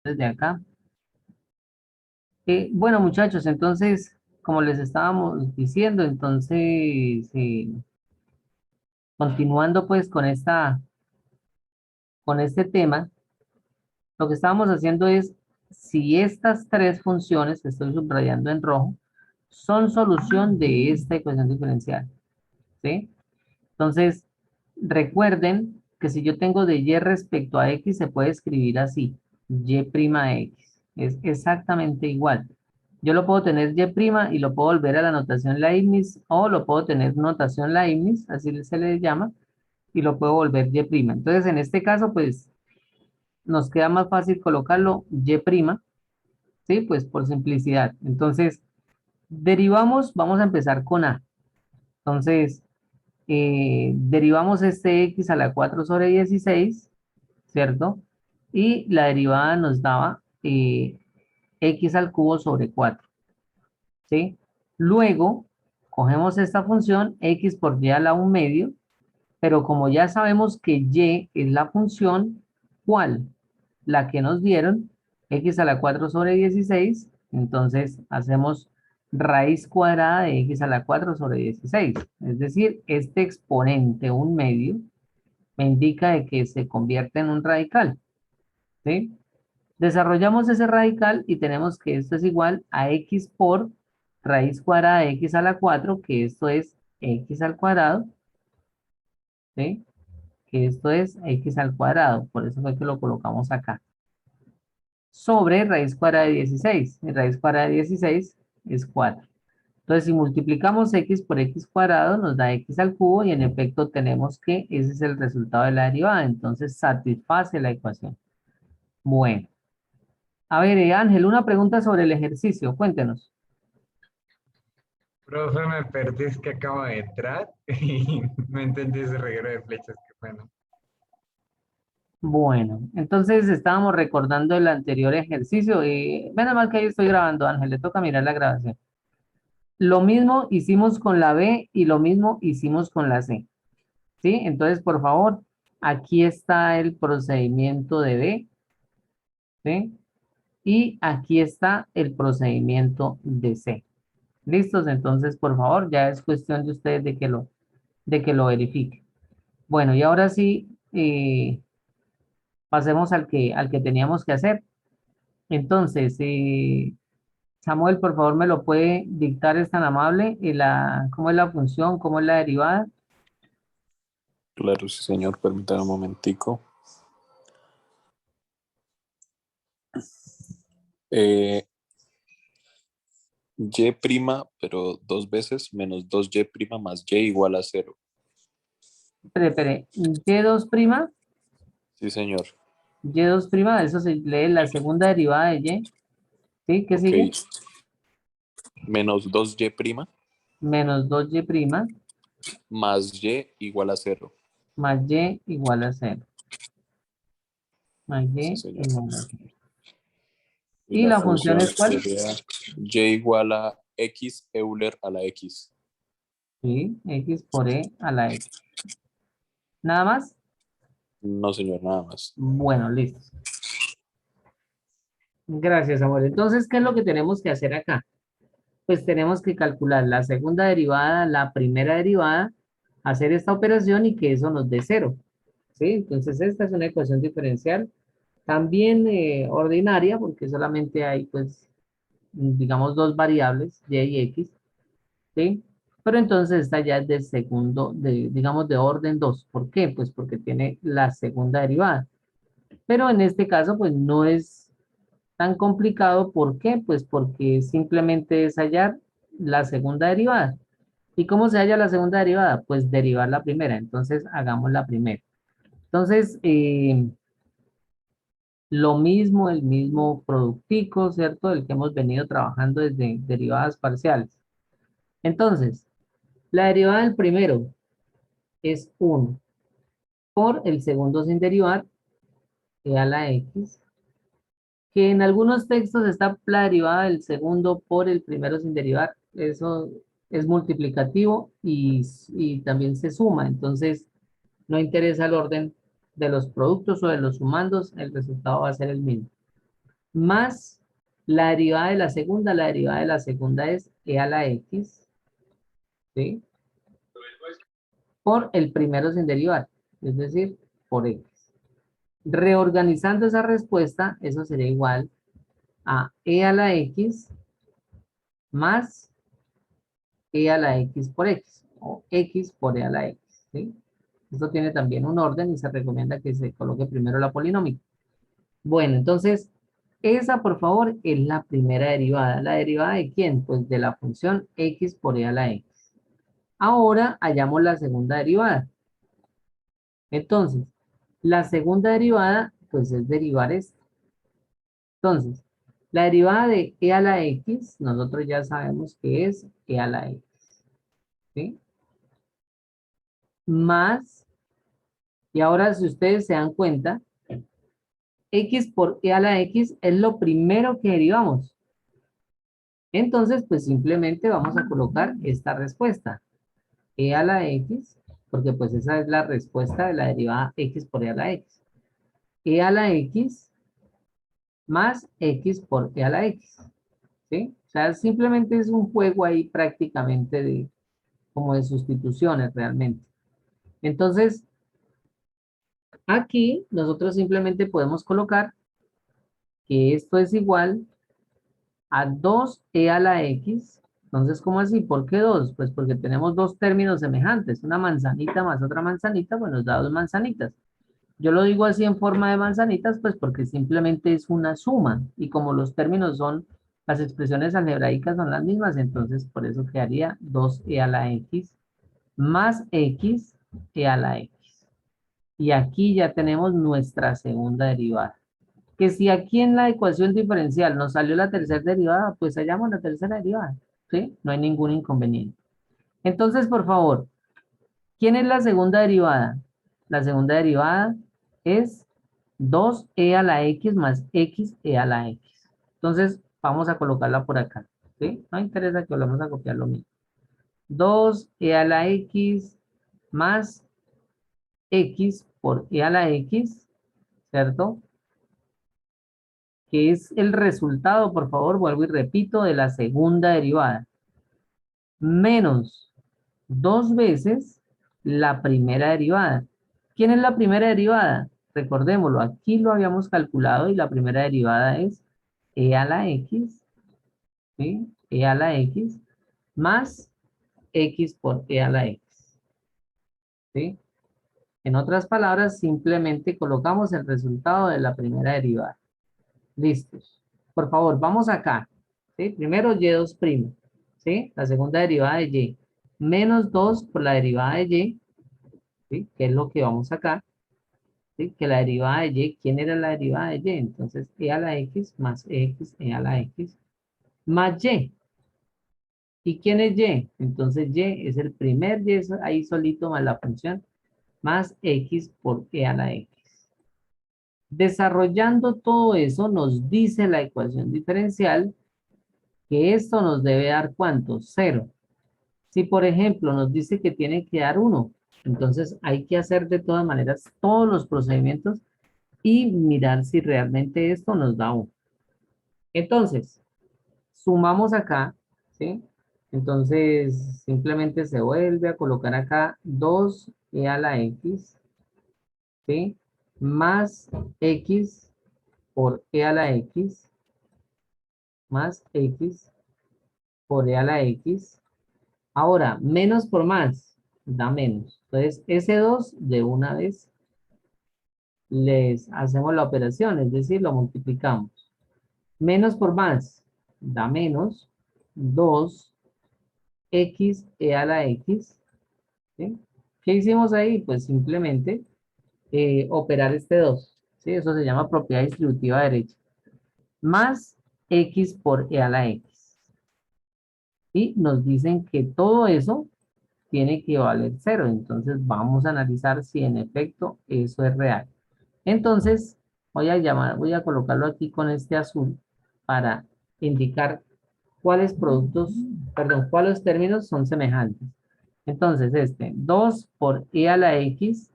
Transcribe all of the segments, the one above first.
desde acá. Bueno, muchachos, entonces, como les estábamos diciendo, entonces, continuando pues con este tema, lo que estábamos haciendo es, si estas tres funciones que estoy subrayando en rojo, son solución de esta ecuación diferencial, ¿sí? Entonces, recuerden que si yo tengo de y respecto a x, se puede escribir así, y' x. Es exactamente igual. Yo lo puedo tener y' y lo puedo volver a la notación Leibniz, o lo puedo tener notación Leibniz, así se le llama, y lo puedo volver y'. Entonces, en este caso, pues, nos queda más fácil colocarlo y', ¿sí? Pues por simplicidad. Entonces, derivamos, vamos a empezar con a. Entonces, derivamos este x a la 4 sobre 16, ¿cierto? Y la derivada nos daba x al cubo sobre 4, ¿sí? Luego, cogemos esta función x por y a la 1 medio, pero como ya sabemos que y es la función, ¿cuál? La que nos dieron, x a la 4 sobre 16, entonces hacemos raíz cuadrada de x a la 4 sobre 16. Es decir, este exponente, un medio, me indica de que se convierte en un radical, ¿sí? Desarrollamos ese radical y tenemos que esto es igual a x por raíz cuadrada de x a la 4, que esto es x al cuadrado, ¿sí? Que esto es x al cuadrado, por eso fue que lo colocamos acá, sobre raíz cuadrada de 16, y raíz cuadrada de 16 es 4. Entonces, si multiplicamos x por x cuadrado, nos da x al cubo, y en efecto tenemos que ese es el resultado de la derivada, entonces satisface la ecuación. Bueno, a ver, Ángel, una pregunta sobre el ejercicio, cuéntenos. Profe, me perdí, es que acabo de entrar y no entendí ese reguero de flechas que bueno. Bueno, entonces estábamos recordando el anterior ejercicio, y menos mal que ahí estoy grabando, Ángel, le toca mirar la grabación. Lo mismo hicimos con la B y lo mismo hicimos con la C, ¿sí? Entonces, por favor, aquí está el procedimiento de B, ¿sí? Y aquí está el procedimiento de C. ¿Listos? Entonces, por favor, ya es cuestión de ustedes de que lo verifiquen. Bueno, y ahora sí, pasemos al que teníamos que hacer. Entonces, Samuel, por favor, me lo puede dictar, es tan amable, cómo es la función, cómo es la derivada. Claro, sí, señor. Permítame un momentico. Eh, y', pero dos veces, menos 2y' más y igual a 0. Espere, y2', Sí, señor. y2', eso se lee la segunda derivada de y, ¿sí? ¿Qué Ok. sigue? Menos 2y' Menos 2y', más y igual a 0. más y igual a 0. Más Sí, y señor. igual a 0. Y ¿Y la la función función es cuál? sería y igual a x Euler a la x. Sí, x por e a la x. ¿Nada más? No, señor, nada más. Bueno, listo. Gracias, amor. Entonces, ¿qué es lo que tenemos que hacer acá? Pues tenemos que calcular la segunda derivada, la primera derivada, hacer esta operación y que eso nos dé 0. ¿Sí? Entonces, esta es una ecuación diferencial también ordinaria, porque solamente hay, pues, digamos, dos variables, y y x, ¿sí? Pero entonces esta ya es de segundo, digamos, de orden 2. ¿Por qué? Pues porque tiene la segunda derivada. Pero en este caso, pues, no es tan complicado. ¿Por qué? Pues porque simplemente es hallar la segunda derivada. ¿Y cómo se halla la segunda derivada? Pues derivar la primera. Entonces, hagamos la primera. Entonces, lo mismo, el mismo productico, ¿cierto? El que hemos venido trabajando desde derivadas parciales. Entonces, la derivada del primero es 1 por el segundo sin derivar, e a la x, que en algunos textos está la derivada del segundo por el primero sin derivar. Eso es multiplicativo y también se suma. Entonces, no interesa el orden de los productos o de los sumandos, el resultado va a ser el mismo. más la derivada de la segunda. La derivada de la segunda es e a la x, ¿sí? Por el primero sin derivar, es decir, por x. Reorganizando esa respuesta, eso sería igual a e a la x más e a la x por x, o x por e a la x, ¿sí? Esto tiene también un orden y se recomienda que se coloque primero la polinómica. Bueno, entonces, esa, por favor, es la primera derivada. ¿La derivada de quién? Pues de la función x por e a la x. Ahora, hallamos la segunda derivada. Entonces, la segunda derivada, pues es derivar esto. Entonces, la derivada de e a la x, nosotros ya sabemos que es e a la x, ¿sí? Más, y ahora si ustedes se dan cuenta, x por e a la x es lo primero que derivamos. Entonces, pues simplemente vamos a colocar esta respuesta. E a la x, porque pues esa es la respuesta de la derivada x por e a la x. E a la x más x por e a la x. ¿Sí? O sea, simplemente es un juego ahí prácticamente de, como de sustituciones realmente. Entonces, aquí nosotros simplemente podemos colocar que esto es igual a 2e a la x. Entonces, ¿cómo así? ¿Por qué 2? Pues porque tenemos dos términos semejantes. Una manzanita más otra manzanita, pues nos da dos manzanitas. Yo lo digo así en forma de manzanitas, pues porque simplemente es una suma. Y como los términos son, las expresiones algebraicas son las mismas, entonces por eso quedaría 2e a la x más x e a la x. Y aquí ya tenemos nuestra segunda derivada. Que si aquí en la ecuación diferencial nos salió la tercera derivada, pues hallamos la tercera derivada, ¿sí? No hay ningún inconveniente. Entonces, por favor, ¿quién es la segunda derivada? La segunda derivada es 2e a la x más x e a la x. Entonces, vamos a colocarla por acá, ¿sí? No interesa que volvamos a copiar lo mismo. 2e a la x más x por e a la x, ¿cierto? Que es el resultado, por favor, vuelvo y repito, de la segunda derivada, menos 2 veces la primera derivada. ¿Quién es la primera derivada? Recordémoslo, aquí lo habíamos calculado y la primera derivada es e a la x, ¿sí? E a la x más x por e a la x, ¿sí? En otras palabras, simplemente colocamos el resultado de la primera derivada. Listos. Por favor, vamos acá. ¿Sí? Primero y2', ¿sí? La segunda derivada de y. Menos 2 por la derivada de y, ¿sí? Que es lo que vamos acá. ¿Sí? Que la derivada de y, ¿quién era la derivada de y? Entonces, e a la x más x e a la x más y. ¿Y quién es y? Entonces, y es el primer y, es ahí solito más la función, más x por e a la x. Desarrollando todo eso, nos dice la ecuación diferencial que esto nos debe dar ¿cuánto? 0. Si, por ejemplo, nos dice que tiene que dar 1, entonces hay que hacer de todas maneras todos los procedimientos y mirar si realmente esto nos da 1. Entonces, sumamos acá, ¿sí? Entonces, simplemente se vuelve a colocar acá 2e a la x, ¿sí? Más x por e a la x, más x por e a la x. Ahora, menos por más, da menos. Entonces, ese 2 de una vez les hacemos la operación, es decir, lo multiplicamos. Menos por más, da menos 2 x e a la x. ¿Sí? ¿Qué hicimos ahí? Pues simplemente operar este 2. ¿Sí? Eso se llama propiedad distributiva derecha. Más x por e a la x. Y nos dicen que todo eso tiene que valer 0. Entonces vamos a analizar si en efecto eso es real. Entonces voy a colocarlo aquí con este azul para indicar cuáles productos, perdón, cuáles términos son semejantes. Entonces este 2 por e a la x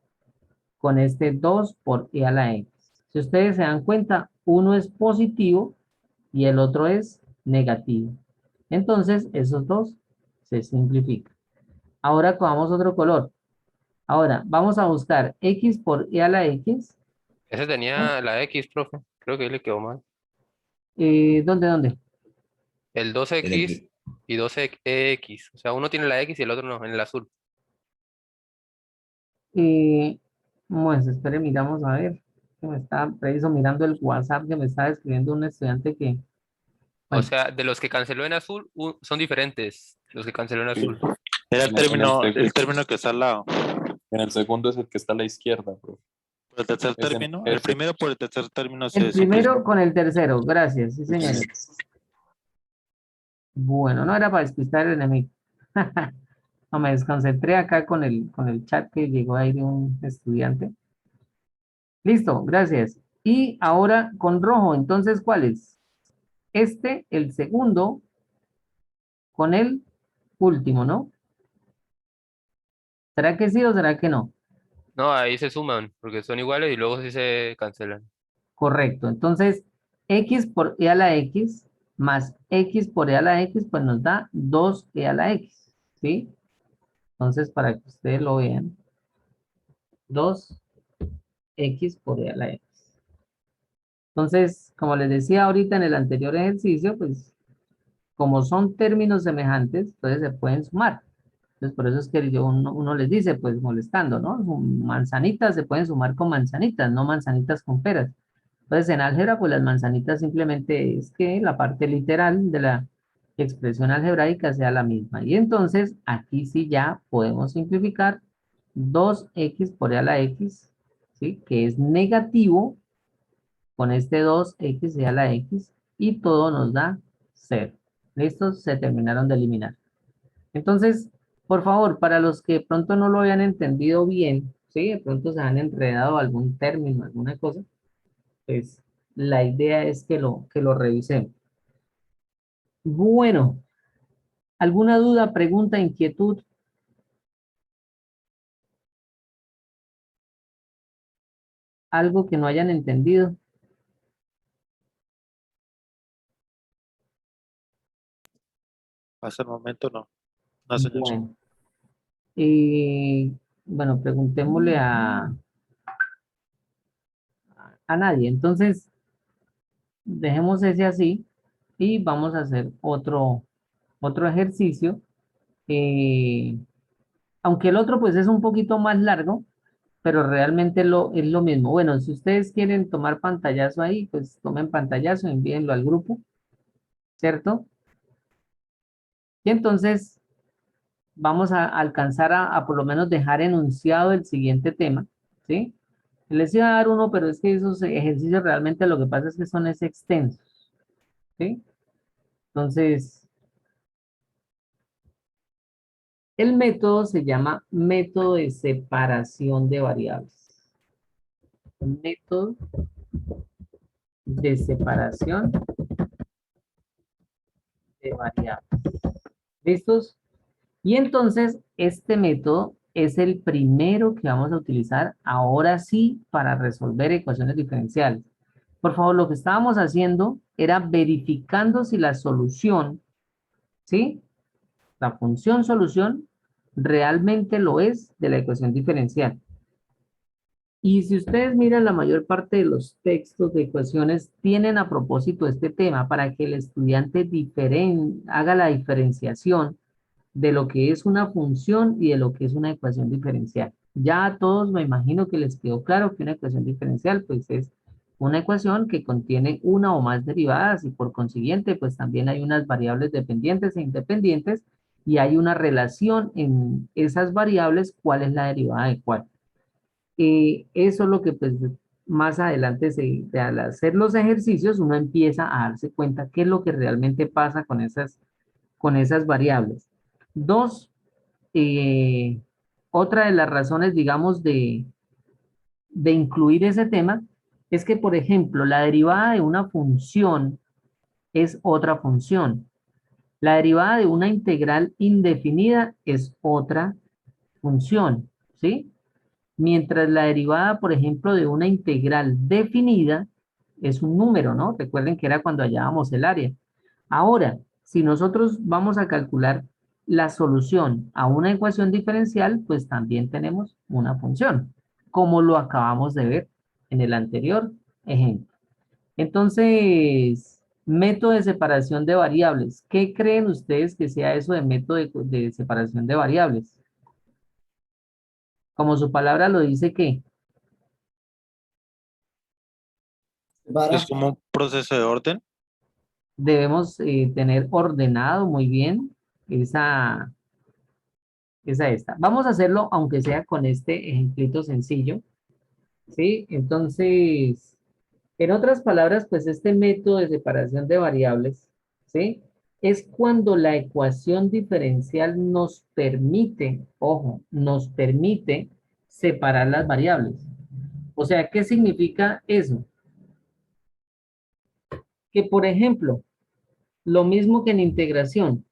con este 2 por e a la x. Si ustedes se dan cuenta, uno es positivo y el otro es negativo. Entonces, esos dos se simplifican. Ahora cogamos otro color. Ahora, vamos a buscar x por e a la x. Ese tenía la X, profe. Creo que ahí le quedó mal. ¿Dónde? El 2X y 2EX. O sea, uno tiene la X y el otro no, en el azul. Pues, espere, miramos a ver. Que me está preciso mirando el WhatsApp que me está escribiendo un estudiante que, O bueno, sea, de los que canceló en azul, son diferentes. Los que canceló en Sí. azul. Era En el término que está al lado. en el segundo es el que está a la izquierda, bro. Por el tercer Ese- término, el ese. primero por el tercer término el se simplifica. primero con el tercero, gracias, sí señores. Bueno, no era para despistar el enemigo. No, me desconcentré acá con el chat que llegó ahí de un estudiante. Listo, gracias. Y ahora con rojo, entonces, ¿cuál es? Este, el segundo, con el último, ¿no? ¿Será que sí o será que no? No, ahí se suman, porque son iguales y luego sí se cancelan. Correcto. Entonces, x por e a la x más x por e a la x, pues nos da 2e a la x, ¿sí? Entonces, para que ustedes lo vean, 2x por e a la x. Entonces, como les decía ahorita en el anterior ejercicio, pues como son términos semejantes, entonces se pueden sumar. Entonces, por eso es que uno les dice, pues molestando, ¿no? Manzanitas se pueden sumar con manzanitas, no manzanitas con peras. Entonces, en álgebra, pues las manzanitas simplemente es que la parte literal de la expresión algebraica sea la misma. Y entonces, aquí sí ya podemos simplificar 2x por e a la x, ¿sí? Que es negativo con este 2x e a la x, y todo nos da 0. ¿Listos? Se terminaron de eliminar. Entonces, por favor, para los que de pronto no lo habían entendido bien, ¿sí? De pronto se han enredado algún término, alguna cosa, pues la idea es que lo revisemos. Bueno, ¿alguna duda, pregunta, inquietud? ¿Algo que no hayan entendido? Hasta el momento no. No, señor. Bueno, bueno, preguntémosle a nadie. Entonces, dejemos ese así y vamos a hacer otro ejercicio. eh, Aunque el otro pues es un poquito más largo, pero realmente es lo mismo. Bueno, si ustedes quieren tomar pantallazo ahí, pues tomen pantallazo, envíenlo al grupo, ¿cierto? Y entonces vamos a alcanzar a por lo menos dejar enunciado el siguiente tema, ¿sí? Les iba a dar uno, pero es que esos ejercicios realmente lo que pasa es que son extensos, ¿sí? Entonces, el método se llama método de separación de variables. Método de separación de variables. ¿Listos? Y entonces, este método es el primero que vamos a utilizar ahora sí para resolver ecuaciones diferenciales. Por favor, lo que estábamos haciendo era verificando si la solución, ¿sí? La función solución realmente lo es de la ecuación diferencial. Y si ustedes miran, la mayor parte de los textos de ecuaciones tienen a propósito este tema para que el estudiante haga la diferenciación de lo que es una función y de lo que es una ecuación diferencial. Ya a todos me imagino que les quedó claro que una ecuación diferencial pues es una ecuación que contiene una o más derivadas y por consiguiente pues también hay unas variables dependientes e independientes y hay una relación en esas variables, cuál es la derivada de cuál. Eso es lo que pues más adelante al hacer los ejercicios uno empieza a darse cuenta qué es lo que realmente pasa con esas variables. Dos, otra de las razones, digamos, de incluir ese tema es que, por ejemplo, la derivada de una función es otra función. La derivada de una integral indefinida es otra función, ¿sí? Mientras la derivada, por ejemplo, de una integral definida es un número, ¿no? Recuerden que era cuando hallábamos el área. Ahora, si nosotros vamos a calcular la solución a una ecuación diferencial, pues también tenemos una función, como lo acabamos de ver en el anterior ejemplo. Entonces, método de separación de variables. ¿Qué creen ustedes que sea eso de método de separación de variables? Como su palabra lo dice, ¿qué? Es como un proceso de orden. Debemos tener ordenado muy bien esa esta. Vamos a hacerlo aunque sea con este ejemplito sencillo, ¿sí? Entonces, en otras palabras, pues este método de separación de variables, ¿sí? Es cuando la ecuación diferencial nos permite, ojo, nos permite separar las variables. O sea, ¿qué significa eso? Que, por ejemplo, lo mismo que en integración,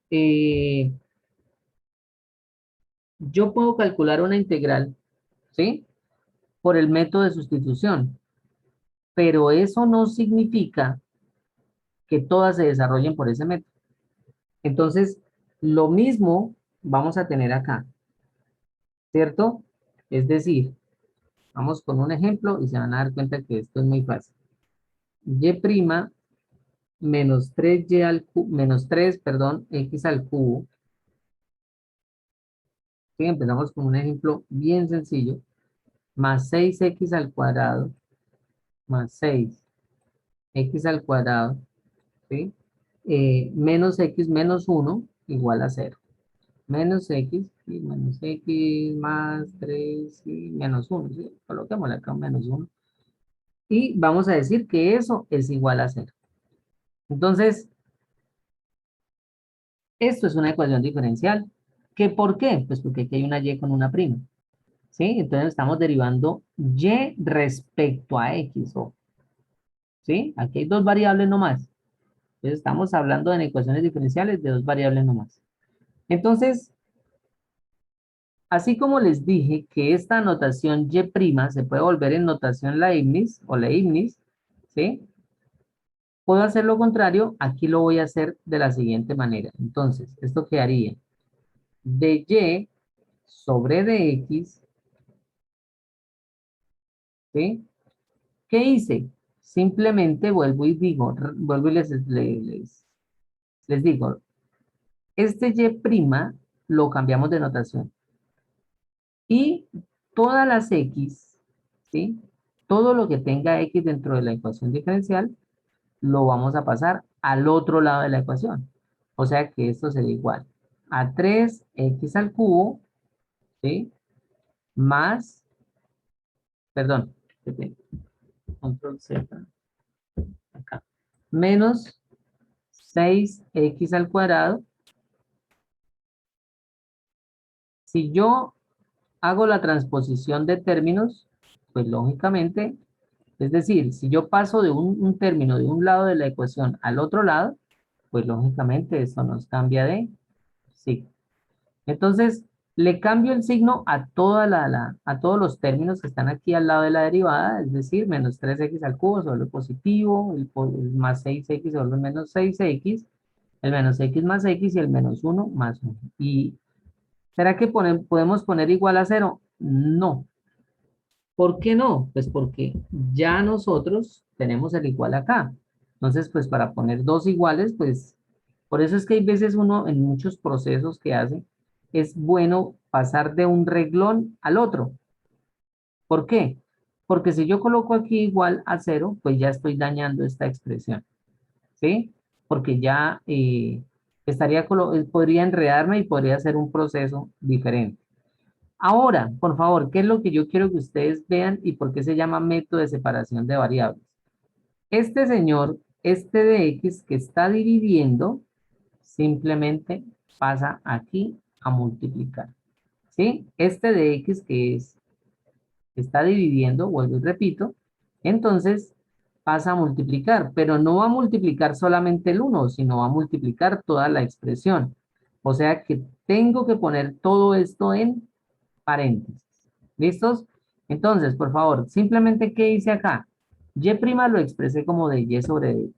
eh, yo puedo calcular una integral, ¿sí? Por el método de sustitución, pero eso no significa que todas se desarrollen por ese método. Entonces, lo mismo vamos a tener acá, ¿cierto? Es decir, vamos con un ejemplo y se van a dar cuenta que esto es muy fácil. Y' menos 3y al cubo, menos 3, perdón, x al cubo. Sí, empezamos con un ejemplo bien sencillo. Más 6x al cuadrado, más 6x al cuadrado, ¿sí? Menos x menos 1 igual a 0. Menos x y menos x más 3 y menos 1, ¿sí? Coloquémosle acá un menos 1. Y vamos a decir que eso es igual a 0. Entonces, esto es una ecuación diferencial. ¿Qué por qué? Pues porque aquí hay una y con una prima. ¿Sí? Entonces estamos derivando y respecto a x. ¿Sí? Aquí hay dos variables nomás. Entonces estamos hablando en ecuaciones diferenciales de dos variables nomás. Entonces, así como les dije que esta notación y' se puede volver en notación Leibniz o Leibniz, ¿sí? Puedo hacer lo contrario, aquí lo voy a hacer de la siguiente manera. Entonces, esto quedaría de y sobre dx, ¿sí? ¿Qué hice? Simplemente vuelvo y digo, vuelvo y les digo, este y' lo cambiamos de notación. Y todas las x, ¿sí? Todo lo que tenga x dentro de la ecuación diferencial, lo vamos a pasar al otro lado de la ecuación. O sea que esto sería igual a 3x al cubo, ¿sí? Más, perdón, control Z, acá, menos 6x al cuadrado. Si yo hago la transposición de términos, pues lógicamente, es decir, si yo paso de un término de un lado de la ecuación al otro lado, pues lógicamente eso nos cambia de signo. Entonces, le cambio el signo a, a todos los términos que están aquí al lado de la derivada, es decir, menos 3x al cubo se vuelve positivo, el más 6x se vuelve menos 6x, el menos x más x y el menos 1 más 1. ¿Y será que podemos poner igual a 0? No. ¿Por qué no? Pues porque ya nosotros tenemos el igual acá. Entonces, pues para poner dos iguales, pues por eso es que hay veces uno en muchos procesos que hace, es bueno pasar de un reglón al otro. ¿Por qué? Porque si yo coloco aquí igual a 0, pues ya estoy dañando esta expresión. ¿Sí? Porque ya podría enredarme y podría hacer un proceso diferente. Ahora, por favor, ¿qué es lo que yo quiero que ustedes vean y por qué se llama método de separación de variables? Este señor, este de x que está dividiendo, simplemente pasa aquí a multiplicar. ¿Sí? Este de x que está dividiendo, vuelvo y repito, entonces pasa a multiplicar, pero no va a multiplicar solamente el 1, sino va a multiplicar toda la expresión. O sea que tengo que poner todo esto en paréntesis. ¿Listos? Entonces, por favor, simplemente, ¿qué hice acá? Y' lo expresé como de y sobre x.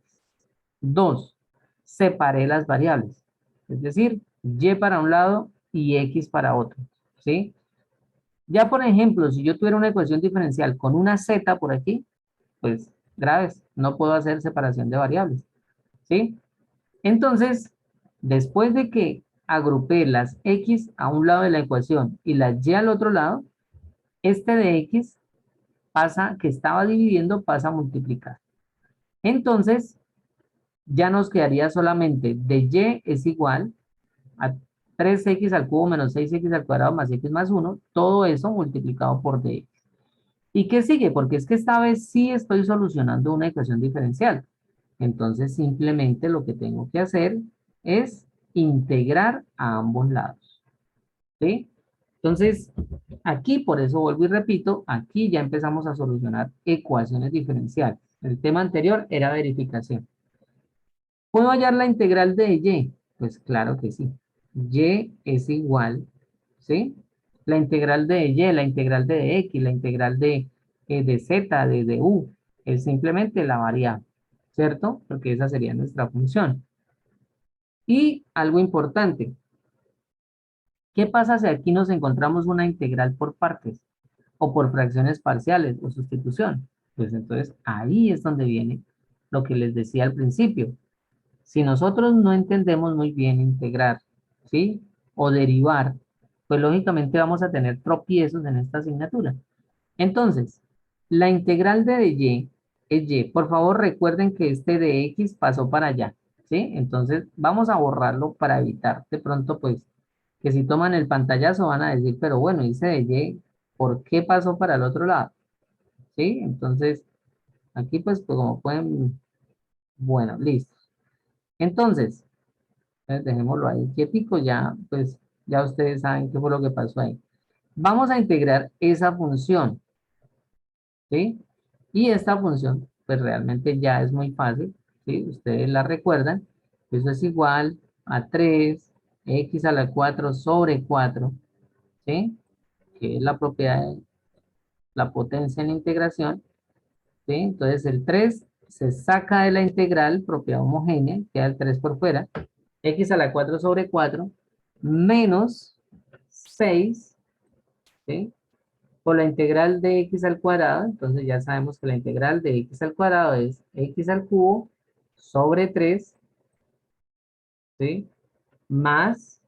2. Separé las variables. Es decir, y para un lado y x para otro. ¿Sí? Ya, por ejemplo, si yo tuviera una ecuación diferencial con una z por aquí, pues graves, no puedo hacer separación de variables. ¿Sí? Entonces, después de que agrupé las x a un lado de la ecuación y las y al otro lado, este de x pasa, que estaba dividiendo, pasa a multiplicar. Entonces, ya nos quedaría solamente de y es igual a 3x al cubo menos 6x al cuadrado más x más 1, todo eso multiplicado por dx. ¿Y qué sigue? Porque es que esta vez sí estoy solucionando una ecuación diferencial. Entonces simplemente lo que tengo que hacer es integrar a ambos lados. ¿Sí? Entonces, aquí por eso vuelvo y repito, aquí ya empezamos a solucionar ecuaciones diferenciales. El tema anterior era verificación. ¿Puedo hallar la integral de y? Pues claro que sí. Y es igual, ¿sí? La integral de y, la integral de x, la integral de z, de u, es simplemente la variable, ¿cierto? Porque esa sería nuestra función. Y algo importante, ¿qué pasa si aquí nos encontramos una integral por partes o por fracciones parciales o sustitución? Pues entonces ahí es donde viene lo que les decía al principio. Si nosotros no entendemos muy bien integrar, ¿sí? O derivar, pues lógicamente vamos a tener tropiezos en esta asignatura. Entonces, la integral de y es y. Por favor, recuerden que este de x pasó para allá, ¿sí? Entonces, vamos a borrarlo para evitar de pronto, pues, que si toman el pantallazo van a decir, pero bueno, hice de y, ¿por qué pasó para el otro lado? ¿Sí? Entonces, aquí pues como pueden, bueno, listo. Entonces, dejémoslo ahí quietico, ya, pues, ya ustedes saben qué fue lo que pasó ahí. Vamos a integrar esa función, ¿sí? Y esta función, pues realmente ya es muy fácil, ¿sí? Ustedes la recuerdan. Eso es igual a 3x a la 4 sobre 4, ¿sí? Que es la propiedad de la potencia en integración, ¿sí? Entonces el 3 se saca de la integral, propiedad homogénea, queda el 3 por fuera, x a la 4 sobre 4, menos 6, ¿sí? Por la integral de x al cuadrado, entonces ya sabemos que la integral de x al cuadrado es x al cubo sobre 3, ¿sí? Más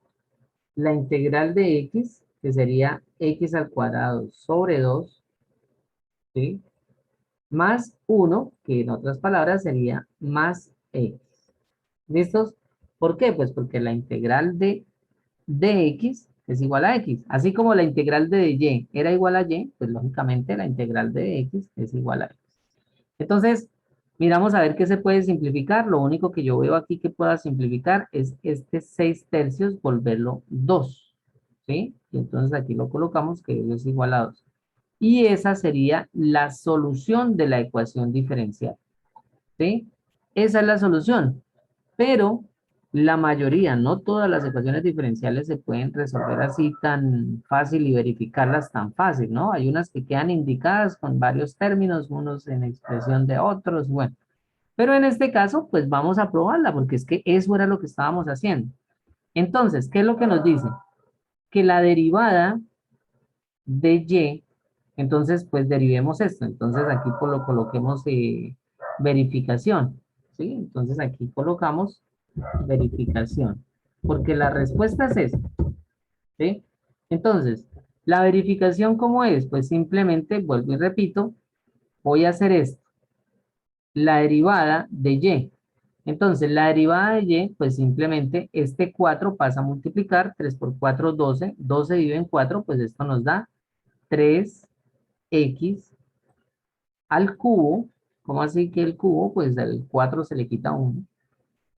la integral de x, que sería x al cuadrado sobre 2, ¿sí? Más 1, que en otras palabras sería más x. ¿Listos? ¿Por qué? Pues porque la integral de x es igual a x. Así como la integral de y era igual a y, pues lógicamente la integral de x es igual a x. Entonces, miramos a ver qué se puede simplificar. Lo único que yo veo aquí que pueda simplificar es este 6/3 volverlo 2. ¿Sí? Y entonces aquí lo colocamos que es igual a 2. Y esa sería la solución de la ecuación diferencial. ¿Sí? Esa es la solución. Pero la mayoría, no todas las ecuaciones diferenciales se pueden resolver así tan fácil y verificarlas tan fácil, ¿no? Hay unas que quedan indicadas con varios términos, unos en expresión de otros, bueno. Pero en este caso, pues vamos a probarla, porque es que eso era lo que estábamos haciendo. Entonces, ¿qué es lo que nos dice? Que la derivada de y, entonces, pues derivemos esto. Entonces, aquí coloquemos verificación, ¿sí? Entonces, aquí colocamos verificación, porque la respuesta es esta, ¿sí? Entonces, la verificación, ¿cómo es? Pues simplemente, vuelvo y repito, voy a hacer esto, la derivada de y. Entonces, la derivada de y, pues simplemente este 4 pasa a multiplicar, 3 por 4, 12, 12 dividido en 4, pues esto nos da 3x al cubo. ¿Cómo así que el cubo? Pues del 4 se le quita 1.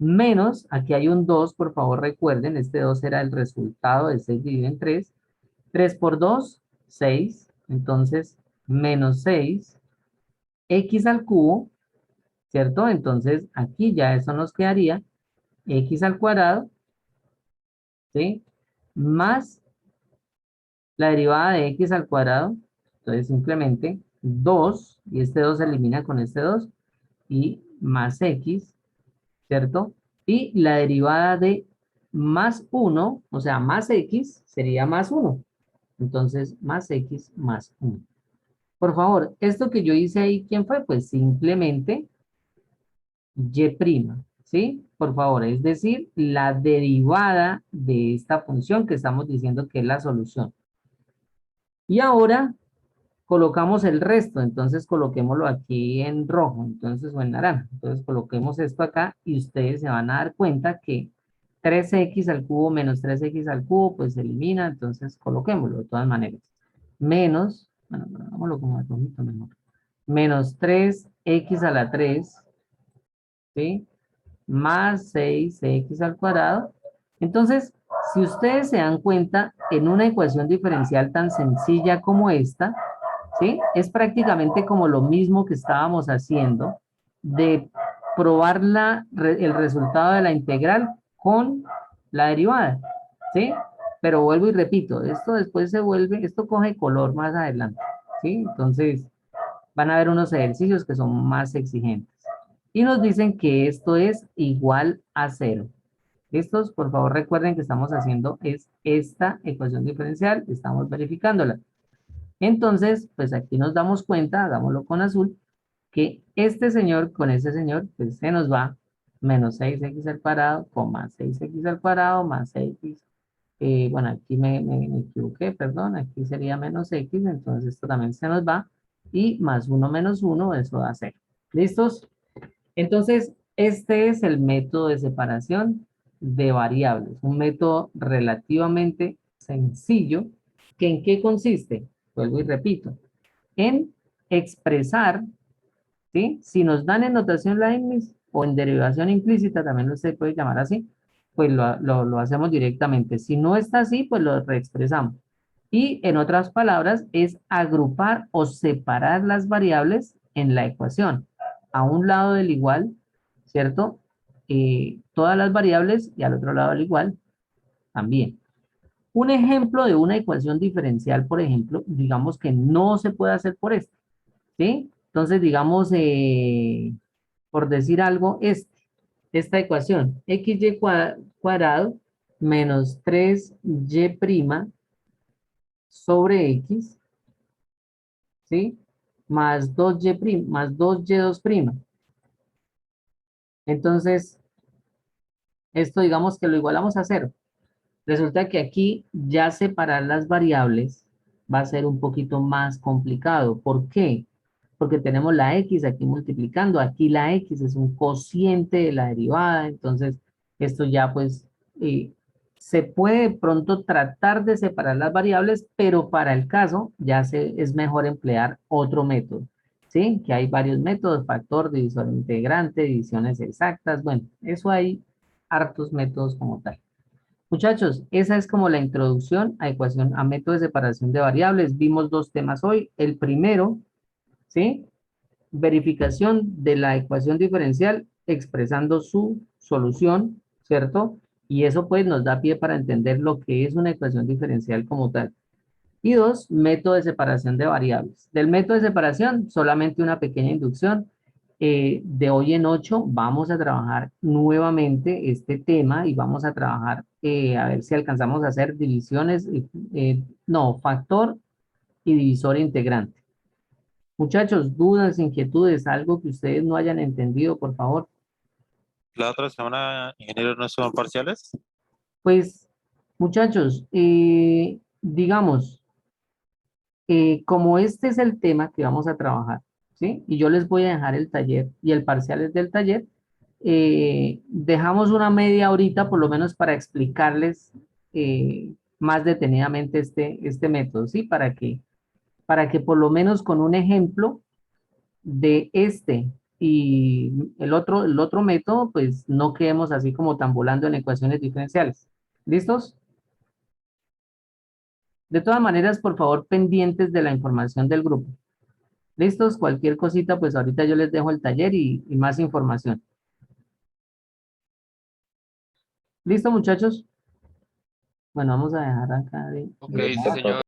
Menos, aquí hay un 2, por favor recuerden, este 2 era el resultado de 6 dividido en 3. 3 por 2, 6. Entonces, menos 6. X al cubo, ¿cierto? Entonces, aquí ya eso nos quedaría x al cuadrado, ¿sí? Más la derivada de x al cuadrado. Entonces, simplemente 2, y este 2 se elimina con este 2, y más x, ¿cierto? Y la derivada de más 1, o sea, más x, sería más 1. Entonces, más x más 1. Por favor, esto que yo hice ahí, ¿quién fue? Pues simplemente y', ¿sí? Por favor, es decir, la derivada de esta función que estamos diciendo que es la solución. Y ahora colocamos el resto, entonces coloquémoslo aquí en rojo, entonces o en naranja. Entonces coloquemos esto acá y ustedes se van a dar cuenta que 3x al cubo menos 3x al cubo, pues se elimina, entonces coloquémoslo de todas maneras. Menos, bueno, hagámoslo como de rojito mejor. Menos 3x a la 3, ¿sí? Más 6x al cuadrado. Entonces, si ustedes se dan cuenta, en una ecuación diferencial tan sencilla como esta, ¿sí? Es prácticamente como lo mismo que estábamos haciendo de probar el resultado de la integral con la derivada, ¿sí? Pero vuelvo y repito, esto después se vuelve, esto coge color más adelante, ¿sí? Entonces, van a haber unos ejercicios que son más exigentes. Y nos dicen que esto es igual a 0. Estos, por favor, recuerden que estamos haciendo es esta ecuación diferencial, estamos verificándola. Entonces, pues aquí nos damos cuenta, hagámoslo con azul, que este señor con ese señor, pues se nos va menos 6x al cuadrado, con más 6x al cuadrado, más x. Bueno, aquí me equivoqué, perdón, aquí sería menos x, entonces esto también se nos va. Y más 1 menos 1, eso da 0. ¿Listos? Entonces, este es el método de separación de variables, un método relativamente sencillo, que ¿en qué consiste? Vuelvo y repito, en expresar, ¿sí? Si nos dan en notación Leibniz o en derivación implícita, también se puede llamar así, pues lo hacemos directamente. Si no está así, pues lo reexpresamos. Y en otras palabras, es agrupar o separar las variables en la ecuación. A un lado del igual, ¿cierto? Todas las variables y al otro lado del igual también. Un ejemplo de una ecuación diferencial, por ejemplo, digamos que no se puede hacer por esto, ¿sí? Entonces, digamos, por decir algo, esta ecuación, xy cuadrado menos 3y' sobre x, ¿sí? Más 2y', más 2y2'. Entonces, esto digamos que lo igualamos a 0. Resulta que aquí ya separar las variables va a ser un poquito más complicado. ¿Por qué? Porque tenemos la x aquí multiplicando. Aquí la x es un cociente de la derivada. Entonces, esto ya pues se puede de pronto tratar de separar las variables, pero para el caso ya es mejor emplear otro método. ¿Sí? Que hay varios métodos, factor, divisor integrante, divisiones exactas. Bueno, eso hay hartos métodos como tal. Muchachos, esa es como la introducción a método de separación de variables. Vimos dos temas hoy. El primero, ¿sí? Verificación de la ecuación diferencial expresando su solución, ¿cierto? Y eso pues nos da pie para entender lo que es una ecuación diferencial como tal. Y dos, método de separación de variables. Del método de separación, solamente una pequeña inducción. De hoy en 8 vamos a trabajar nuevamente este tema y vamos a trabajar a ver si alcanzamos a hacer divisiones, no, factor y divisor integrante. Muchachos, dudas, inquietudes, algo que ustedes no hayan entendido, por favor. La otra semana, ingeniero, no son parciales. Pues, muchachos, digamos, como este es el tema que vamos a trabajar, ¿sí? Y yo les voy a dejar el taller y el parcial es del taller. Dejamos una media horita por lo menos para explicarles más detenidamente este método, ¿sí? Para que por lo menos con un ejemplo de este y el otro método, pues no quedemos así como tambulando en ecuaciones diferenciales. ¿Listos? De todas maneras, por favor, pendientes de la información del grupo. ¿Listos? Cualquier cosita, pues ahorita yo les dejo el taller y más información. ¿Listo, muchachos? Bueno, vamos a dejar acá Ok, sí, señor.